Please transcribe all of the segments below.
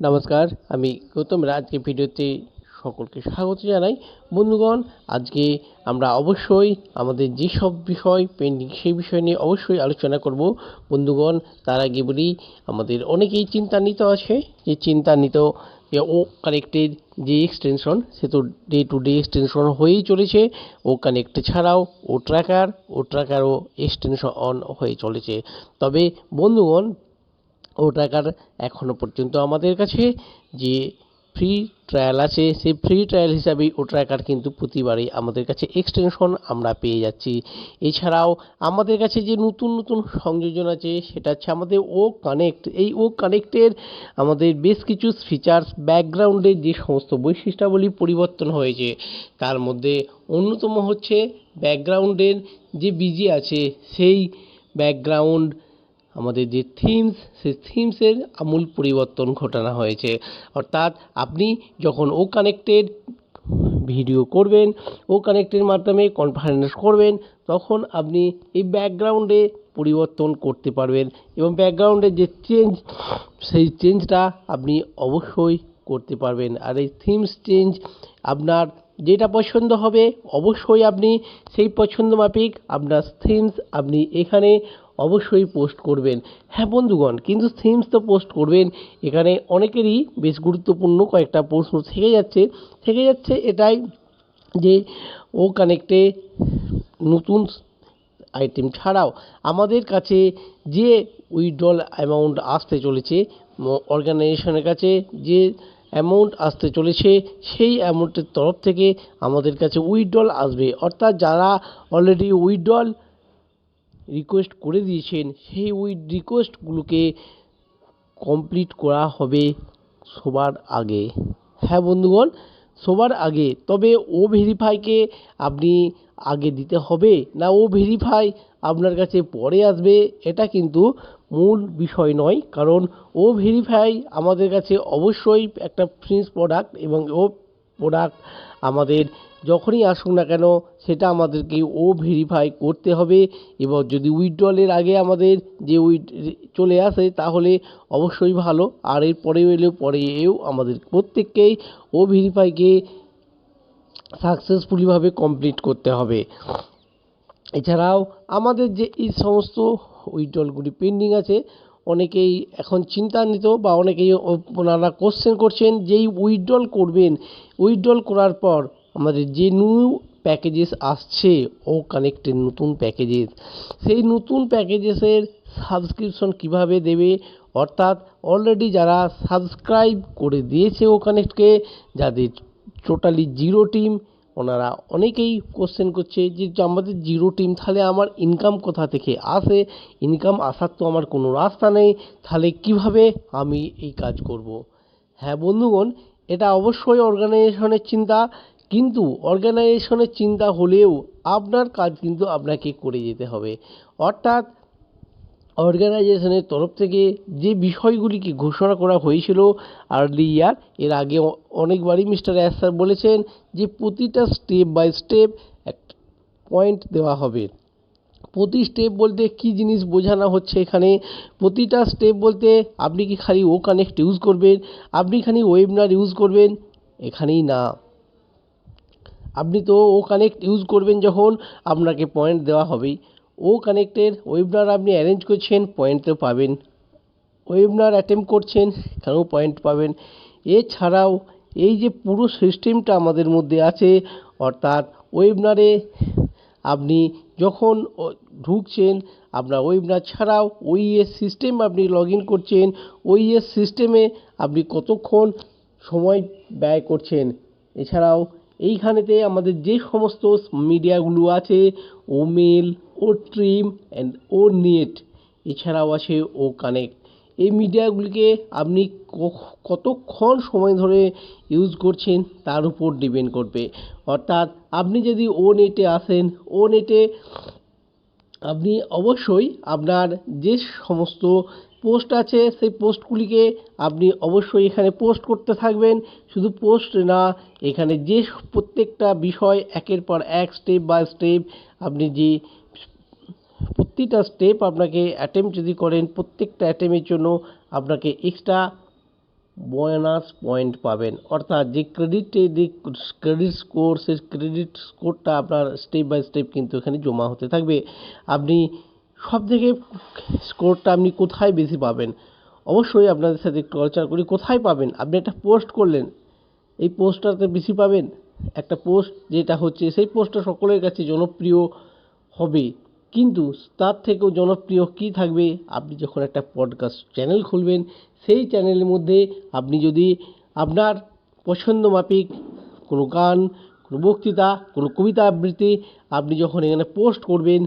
নমস্কার, আমি গৌতম রাজ। আজকে ভিডিওতে সকলকে স্বাগত জানাই। বন্ধুগণ, আজকে আমরা অবশ্যই আমাদের যেসব বিষয় পেন্ডিং সেই বিষয় নিয়ে অবশ্যই আলোচনা করব। বন্ধুগণ, তার আগে বলি, আমাদের অনেকেই চিন্তান্বিত আছে, যে চিন্তান্বিত যে ও কানেক্টের যে এক্সটেনশন, সে তো ডে টু ডে এক্সটেনশন হয়েই চলেছে। ও কানেক্ট ছাড়াও ও ট্র্যাকারও এক্সটেনশন হয়ে চলেছে। তবে বন্ধুগণ, ও ট্র্যাকার এখনও পর্যন্ত আমাদের কাছে যে ফ্রি ট্রায়াল আছে, সেই ফ্রি ট্রায়াল হিসাবেই ও ট্র্যাকার কিন্তু প্রতিবারই আমাদের কাছে এক্সটেনশন আমরা পেয়ে যাচ্ছি। এছাড়াও আমাদের কাছে যে নতুন নতুন সংযোজন আছে, সেটা হচ্ছে আমাদের ও কানেক্ট। এই ও কানেক্টের আমাদের বেশ কিছু ফিচার্স, ব্যাকগ্রাউন্ডের যে সমস্ত বৈশিষ্ট্যাবলী পরিবর্তন হয়েছে, তার মধ্যে অন্যতম হচ্ছে ব্যাকগ্রাউন্ডের যে বিজি আছে, সেই ব্যাকগ্রাউন্ড আমাদের যে থিমস, সেই থিমসের আমূল পরিবর্তন ঘটানো হয়েছে। অর্থাৎ আপনি যখন ও কানেক্টেড ভিডিও করবেন, ও কানেক্টের মাধ্যমে কনফারেন্স করবেন, তখন আপনি এই ব্যাকগ্রাউন্ডে পরিবর্তন করতে পারবেন এবং ব্যাকগ্রাউন্ডের যে চেঞ্জ, সেই চেঞ্জটা আপনি অবশ্যই করতে পারবেন। আর এই থিমস চেঞ্জ আপনার যেটা পছন্দ হবে, অবশ্যই আপনি সেই পছন্দ মাফিক আপনার থিমস আপনি এখানে অবশ্যই পোস্ট করবেন। হ্যাঁ বন্ধুগণ, কিন্তু থিমস তো পোস্ট করবেন, এখানে অনেকেরই বেশ গুরুত্বপূর্ণ কয়েকটা প্রশ্ন থেকে যাচ্ছে এটাই, যে ও কানেক্টে নতুন আইটেম ছাড়াও আমাদের কাছে যে উইথড্রল অ্যামাউন্ট আসতে চলেছে, অর্গানাইজেশনের কাছে যে অ্যামাউন্ট আসতে চলেছে, সেই অ্যামাউন্টের তরফ থেকে আমাদের কাছে উইথড্রল আসবে। অর্থাৎ যারা অলরেডি উইথড্রল রিকোয়েস্ট করে দিয়েছেন, সেই রিকোয়েস্টগুলোকে কমপ্লিট করা হবে সবার আগে। হ্যাঁ বন্ধুগণ, সবার আগে। তবে ও ভেরিফাইকে আপনি আগে দিতে হবে না ও ভেরিফাই আপনার কাছে পরে আসবে, এটা কিন্তু মূল বিষয় নয়। কারণ ও ভেরিফাই আমাদের কাছে অবশ্যই একটা ফিনিশ প্রোডাক্ট, এবং ও প্রোডাক্ট আমাদের যখনই আসুক না কেন, সেটা আমাদেরকে ও ভেরিফাই করতে হবে। এবং যদি উইথড্রলের আগে আমাদের যে চলে আসে, তাহলে অবশ্যই ভালো। আর এর পরেও আমাদের প্রত্যেককেই ও ভেরিফাইকে সাকসেসফুলিভাবে কমপ্লিট করতে হবে। এছাড়াও আমাদের যে এই সমস্ত উইথড্রলগুলি পেন্ডিং আছে, অনেকেই এখন চিন্তান্বিত বা অনেকেই ওনারা কোশ্চেন করছেন, যেই উইথড্রল করবেন, উইথড্রল করার পর আমাদের যে নিউ প্যাকেজেস আসছে, ও কানেক্টের নতুন প্যাকেজেস, সেই নতুন প্যাকেজেসের সাবস্ক্রিপশন কিভাবে দেবে। অর্থাৎ অলরেডি যারা সাবস্ক্রাইব করে দিয়েছে ও কানেক্টকে, যাদের টোটালি জিরো টিম, ওনারা অনেকেই কোশ্চেন করছে যে আমাদের জিরো টিম, তাহলে আমার ইনকাম কোথা থেকে আসে? ইনকাম আসার তো আমার কোনো রাস্তা নেই, তাহলে কিভাবে আমি এই কাজ করব? হ্যাঁ বন্ধুগণ, এটা অবশ্যই অর্গানাইজেশনের চিন্তা, কিন্তু অর্গানাইজেশনের চিন্তা হলেও আপনার কাজ কিন্তু আপনাকে করে যেতে হবে। অর্থাৎ অর্গানাইজেশনের তরফ থেকে যে বিষয়গুলিকে ঘোষণা করা হয়েছিল আর্লি ইয়ার, এর আগে অনেকবারই মিস্টার অ্যাশ স্যার বলেছেন যে প্রতিটা স্টেপ বাই স্টেপ একটা পয়েন্ট দেওয়া হবে। প্রতি স্টেপ বলতে কী জিনিস বোঝানো হচ্ছে এখানে? প্রতিটা স্টেপ বলতে আপনি কি খালি ও কানেক্ট ইউজ করবেন, আপনি খালি ওয়েবিনার ইউজ করবেন, এখানেই না। আপনি তো ও কানেক্ট ইউজ করবেন যখন, আপনাকে পয়েন্ট দেওয়া হবেই। ও কানেক্টের ওয়েবিনার আপনি অ্যারেঞ্জ করছেন, পয়েন্ট তো পাবেন। ওয়েবিনার অ্যাটেম্প করছেন, এখানেও পয়েন্ট পাবেন। এছাড়াও এই যে পুরো সিস্টেমটা আমাদের মধ্যে আছে, অর্থাৎ ওয়েবিনারে আপনি যখন ঢুকছেন, আপনার ওয়েবিনার ছাড়াও ওইএস সিস্টেম আপনি লগ ইন করছেন, ওইএস সিস্টেমে আপনি কতক্ষণ সময় ব্যয় করছেন। এছাড়াও এইখানেতে আমাদের যে সমস্ত মিডিয়াগুলো আছে, ও মেল, ও ট্রিম অ্যান্ড ও নেট, এছাড়াও আছে ও কানেক্ট, এই মিডিয়াগুলিকে আপনি কতক্ষণ সময় ধরে ইউজ করছেন তার উপর ডিপেন্ড করবে। অর্থাৎ আপনি যদি ও নেটে আসেন, ও নেটে আপনি অবশ্যই আপনার যে সমস্ত পোস্ট আছে, সেই পোস্টগুলিকে আপনি অবশ্যই এখানে পোস্ট করতে থাকবেন। শুধু পোস্ট না, এখানে যে প্রত্যেকটা বিষয় একের পর এক স্টেপ বাই স্টেপ, আপনি যে প্রতিটা স্টেপ আপনাকে অ্যাটেম্প যদি করেন, প্রত্যেকটা অ্যাটেম্পের জন্য আপনাকে এক্সট্রা বোনাস পয়েন্ট পাবেন। অর্থাৎ যে ক্রেডিট স্কোর, সেই ক্রেডিট স্কোরটা আপনার স্টেপ বাই স্টেপ কিন্তু এখানে জমা হতে থাকবে। আপনি সব থেকে স্কোরটা আপনি কোথায় বেশি পাবেন, অবশ্যই আপনাদের সাথে একটু আলোচনা করি। কোথায় পাবেন? আপনি একটা পোস্ট করলেন, এই পোস্টটাতে বেশি পাবেন। একটা পোস্ট যেটা হচ্ছে, সেই পোস্টটা সকলের কাছে জনপ্রিয় হবে, কিন্তু তার থেকেও জনপ্রিয় কী থাকবে? আপনি যখন একটা পডকাস্ট চ্যানেল খুলবেন, সেই চ্যানেলের মধ্যে আপনি যদি আপনার পছন্দ মাফিক কোনো গান, কোনো বক্তৃতা, কোনো কবিতা আবৃত্তি আপনি যখন এখানে পোস্ট করবেন,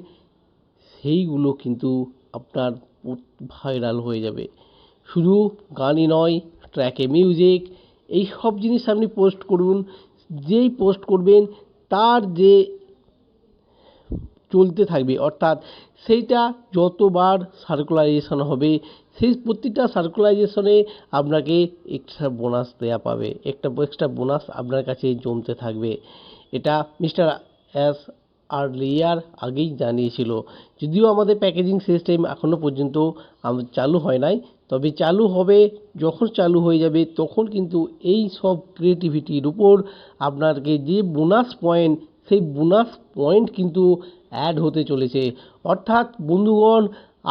সেইগুলো কিন্তু আপনার ভাইরাল হয়ে যাবে। শুধু গানই নয়, ট্র্যাকে মিউজিক, এই সব জিনিস আপনি পোস্ট করুন। যেই পোস্ট করবেন তার যে চলতে থাকবে, অর্থাৎ সেইটা যতবার সার্কুলারাইজেশন হবে, সেই প্রতিটা সার্কুলারাইজেশনে আপনাকে এক্সট্রা বোনাস দেওয়া পাবে, একটা এক্সট্রা বোনাস আপনার কাছে জমতে থাকবে। এটা মিস্টার এস আর্লিয়ার আগেই জানিয়েছিল। যদিও আমাদের প্যাকেজিং সিস্টেম এখনও পর্যন্ত চালু হয় নাই, তবে চালু হবে। যখন চালু হয়ে যাবে তখন কিন্তু এই সব ক্রিয়েটিভিটির উপর আপনাকে যে বোনাস পয়েন্ট, সেই বোনাস পয়েন্ট কিন্তু অ্যাড হতে চলেছে। অর্থাৎ বন্ধুগণ,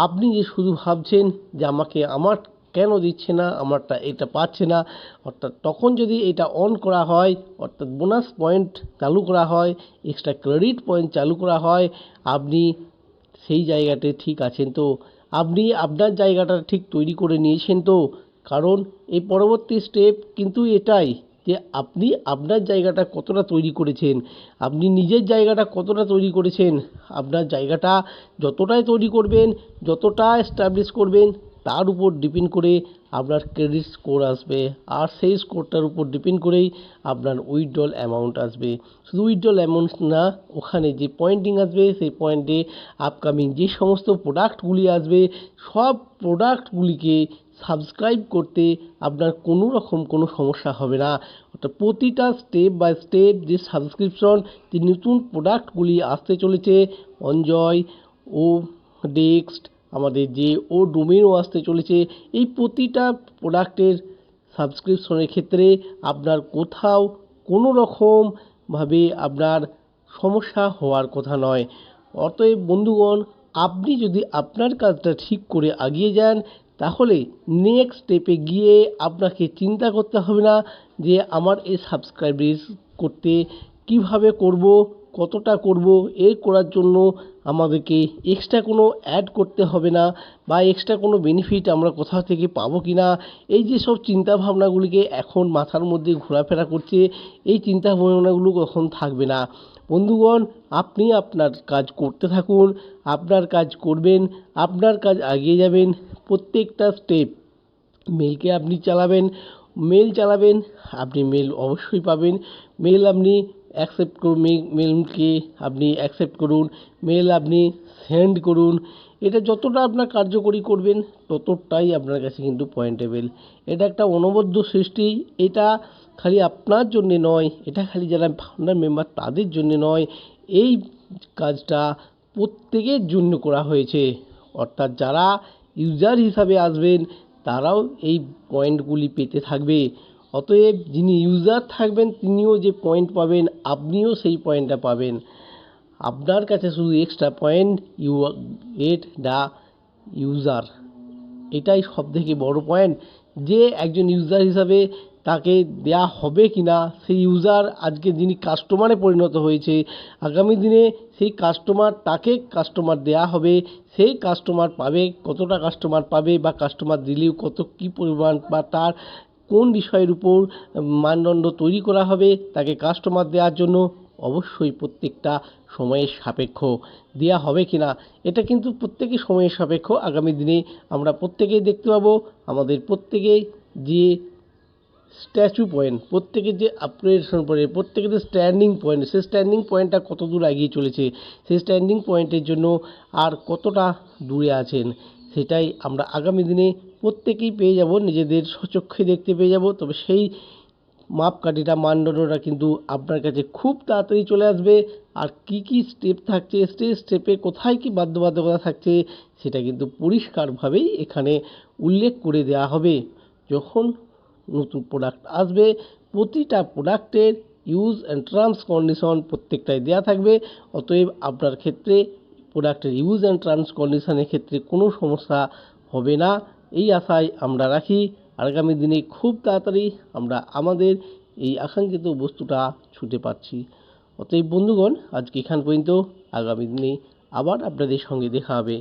আপনি যে শুধু ভাবছেন যে আমাকে আমার কেন দিচ্ছে না, আমারটা এটা পাচ্ছে না, অর্থাৎ তখন যদি এটা অন করা হয়, অর্থাৎ বোনাস পয়েন্ট চালু করা হয়, এক্সট্রা ক্রেডিট পয়েন্ট চালু করা হয়, আপনি সেই জায়গাতে ঠিক আছেন তো? আপনি আপনার জায়গাটা ঠিক তৈরি করে নিয়েছেন তো? কারণ এই পরবর্তী স্টেপ কিন্তু এটাই, যে আপনি আপনার জায়গাটা কতটা তৈরি করেছেন, আপনি নিজের জায়গাটা কতটা তৈরি করেছেন। আপনার জায়গাটা যতটাই তৈরি করবেন, যতটা এস্টাবলিশ করবেন, তার উপর ডিপেন্ড করে আপনার ক্রেডিট স্কোর আসবে, আর সেই স্কোরটার উপর ডিপেন্ড করেই আপনার উইথড্রল অ্যামাউন্ট আসবে। শুধু উইথড্রল অ্যামাউন্ট না, ওখানে যে পয়েন্টিং আসবে, সেই পয়েন্টে আপকামিং যে সমস্ত প্রোডাক্টগুলি আসবে, সব প্রোডাক্টগুলিকে সাবস্ক্রাইব করতে আপনার কোনো রকম কোনো সমস্যা হবে না। অর্থাৎ প্রতিটা স্টেপ বাই স্টেপ যে সাবস্ক্রিপশন, যে নতুন প্রোডাক্টগুলি আসতে চলেছে, অনজয় ও নেক্সট, আমাদের যে ও ডোমেনও আসতে চলেছে, এই প্রতিটা প্রোডাক্টের সাবস্ক্রিপশনের ক্ষেত্রে আপনার কোথাও কোনো রকমভাবে আপনার সমস্যা হওয়ার কথা নয়। অতএব বন্ধুগণ, আপনি যদি আপনার কাজটা ঠিক করে এগিয়ে যান, তাহলে নেক্সট স্টেপে গিয়ে আপনাকে চিন্তা করতে হবে না যে আমার এই সাবস্ক্রাইব করতে কিভাবে করব, কতটা করব। এর করার জন্য আমাদেরকে এক্সট্রা কোনো অ্যাড করতে হবে না, বা এক্সট্রা কোনো বেনিফিট আমরা কোথা থেকে পাবো কি না, এই যে সব চিন্তাভাবনাগুলিকে এখন মাথার মধ্যে ঘোরাফেরা করছে, এই চিন্তাভাবনাগুলো কখন থাকবে না। বন্ধুগণ, আপনি আপনার কাজ করতে থাকুন, আপনার কাজ করবেন, আপনার কাজ এগিয়ে যাবেন। প্রত্যেকটা স্টেপ মেলকে আপনি চালাবেন, মেল চালাবেন, আপনি মেল অবশ্যই পাবেন। মেল আপনি অ্যাকসেপ্ট করুন, মেলকে আপনি অ্যাকসেপ্ট করুন, মেল আপনি সেন্ড করুন। এটা যতটা আপনার কার্যকরী করবেন, ততটাই আপনার কাছে কিন্তু পয়েন্টেবল। এটা একটা অনবদ্য সৃষ্টি। এটা খালি আপনার জন্যে নয়, এটা খালি যারা ফাউন্ডার মেম্বার তাদের জন্যে নয়, এই কাজটা প্রত্যেকের জন্য করা হয়েছে। অর্থাৎ যারা ইউজার হিসাবে আসবেন, তারাও এই পয়েন্টগুলি পেতে থাকবে। অতএব যিনি ইউজার থাকবেন, তিনিও যে পয়েন্ট পাবেন, আপনিও সেই পয়েন্টটা পাবেন। আপনার কাছে শুধু extra point, you get the user, এটাই সবথেকে বড় পয়েন্ট। যে একজন ইউজার হিসাবে তাকে দেয়া হবে কি না, সেই ইউজার আজকে যিনি কাস্টমারে পরিণত হয়েছে, আগামী দিনে সেই কাস্টমার, তাকে কাস্টমার দেয়া হবে, সেই কাস্টমার পাবে, কতটা কাস্টমার পাবে, বা কাস্টমার দিলেও কত কী পরিমাণ, বা তার কোন বিষয়ের উপর মানদণ্ড তৈরি করা হবে তাকে কাস্টমার দেওয়ার জন্য, অবশ্যই প্রত্যেকটা সময়ের সাপেক্ষ। দেওয়া হবে কি না, এটা কিন্তু প্রত্যেকই সময়ের সাপেক্ষ। আগামী দিনে আমরা প্রত্যেকেই দেখতে পাবো, আমাদের প্রত্যেকেই যে স্ট্যাচু পয়েন্ট, প্রত্যেকের যে আপগ্রেডেশন পয়েন্ট, প্রত্যেকের যে স্ট্যান্ডিং পয়েন্ট, সেই স্ট্যান্ডিং পয়েন্টটা কত দূর এগিয়ে চলেছে, সেই স্ট্যান্ডিং পয়েন্টের জন্য আর কতটা দূরে আছেন, সেটাই আমরা আগামী দিনে প্রত্যেকেই পেয়ে যাব, নিজেদের স্বচক্ষে দেখতে পেয়ে যাব। তবে সেই মাপকাঠিটা, মানদণ্ডটা কিন্তু আপনার কাছে খুব তাড়াতাড়ি চলে আসবে। আর কী কী স্টেপ থাকছে, স্টেপে কোথায় কী বাধ্যবাধকতা থাকছে, সেটা কিন্তু পরিষ্কারভাবেই এখানে উল্লেখ করে দেওয়া হবে। যখন নতুন প্রোডাক্ট আসবে, প্রতিটা প্রোডাক্টের ইউজ অ্যান্ড টার্মস কন্ডিশন প্রত্যেকটাই দেওয়া থাকবে। অতএব আপনার ক্ষেত্রে প্রোডাক্টের ইউজ অ্যান্ড টার্মস কন্ডিশনের ক্ষেত্রে কোনো সমস্যা হবে না, এই আশায় আমরা রাখি। আগামী দিনে খুব তাড়াতাড়ি আমরা আমাদের এই আকাঙ্ক্ষিত বস্তুটা ছুঁতে পারছি। অতএব বন্ধুগণ, আজকে এখান পর্যন্ত। আগামী দিনে আবার আপনাদের সঙ্গে দেখা হবে।